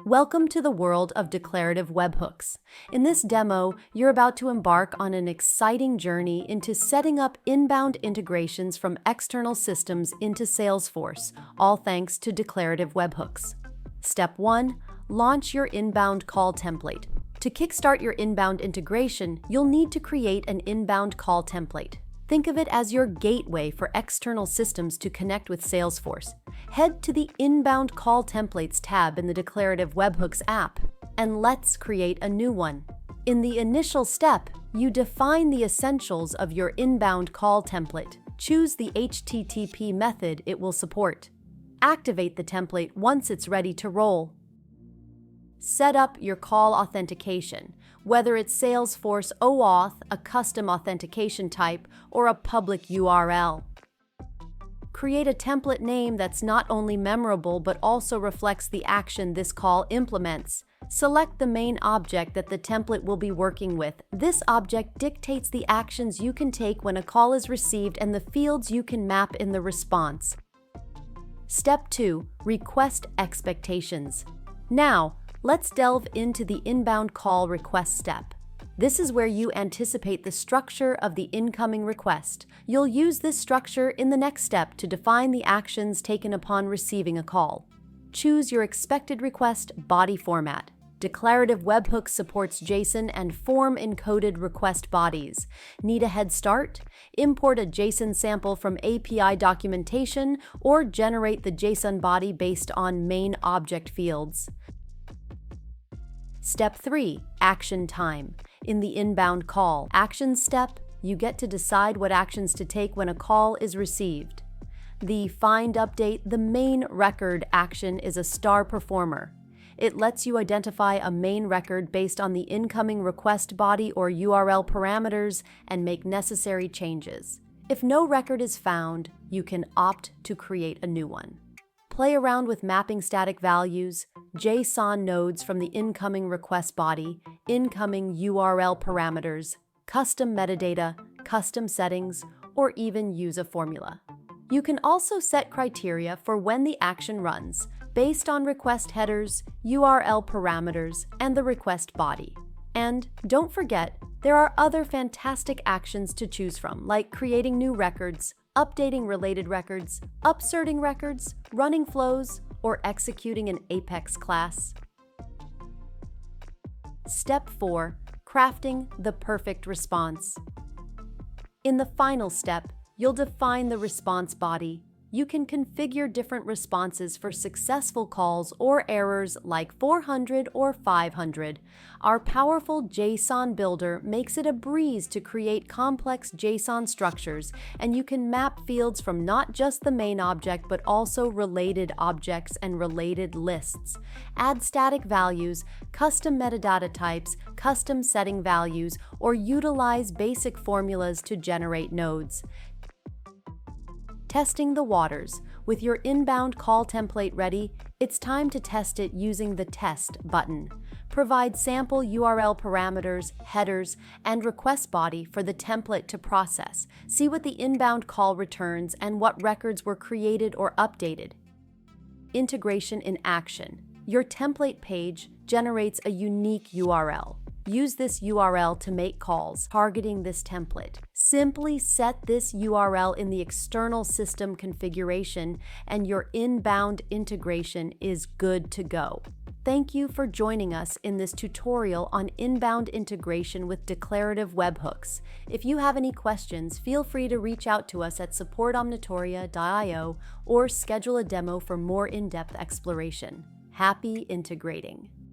Welcome to the world of declarative webhooks. In this demo, you're about to embark on an exciting journey into setting up inbound integrations from external systems into Salesforce, all thanks to declarative webhooks. Step 1. Launch your inbound call template. To kickstart your inbound integration, you'll need to create an inbound call template. Think of it as your gateway for external systems to connect with Salesforce. Head to the Inbound Call Templates tab in the Declarative Webhooks app, and let's create a new one. In the initial step, you define the essentials of your inbound call template. Choose the HTTP method it will support. Activate the template once it's ready to roll. Set up your call authentication, whether it's Salesforce OAuth, a custom authentication type, or a public URL. Create a template name that's not only memorable but also reflects the action this call implements. Select the main object that the template will be working with. This object dictates the actions you can take when a call is received and the fields you can map in the response. Step 2. Request expectations. Now, let's delve into the inbound call request step. This is where you anticipate the structure of the incoming request. You'll use this structure in the next step to define the actions taken upon receiving a call. Choose your expected request body format. Declarative Webhooks supports JSON and form-encoded request bodies. Need a head start? Import a JSON sample from API documentation or generate the JSON body based on main object fields. Step 3. Action time. In the inbound call actions step, you get to decide what actions to take when a call is received. The Find Update the main record action is a star performer. It lets you identify a main record based on the incoming request body or URL parameters and make necessary changes. If no record is found, you can opt to create a new one. Play around with mapping static values, JSON nodes from the incoming request body, incoming URL parameters, custom metadata, custom settings, or even use a formula. You can also set criteria for when the action runs, based on request headers, URL parameters, and the request body. And don't forget, there are other fantastic actions to choose from, like creating new records, updating related records, upserting records, running flows, or executing an Apex class. Step 4. Crafting the perfect response. In the final step, you'll define the response body. You can configure different responses for successful calls or errors like 400 or 500. Our powerful JSON builder makes it a breeze to create complex JSON structures, and you can map fields from not just the main object but also related objects and related lists. Add static values, custom metadata types, custom setting values, or utilize basic formulas to generate nodes. Testing the waters. With your inbound call template ready, it's time to test it using the Test button. Provide sample URL parameters, headers, and request body for the template to process. See what the inbound call returns and what records were created or updated. Integration in action. Your template page generates a unique URL. Use this URL to make calls targeting this template. Simply set this URL in the external system configuration and your inbound integration is good to go. Thank you for joining us in this tutorial on inbound integration with declarative webhooks. If you have any questions, feel free to reach out to us at supportomnitoria.io or schedule a demo for more in-depth exploration. Happy integrating!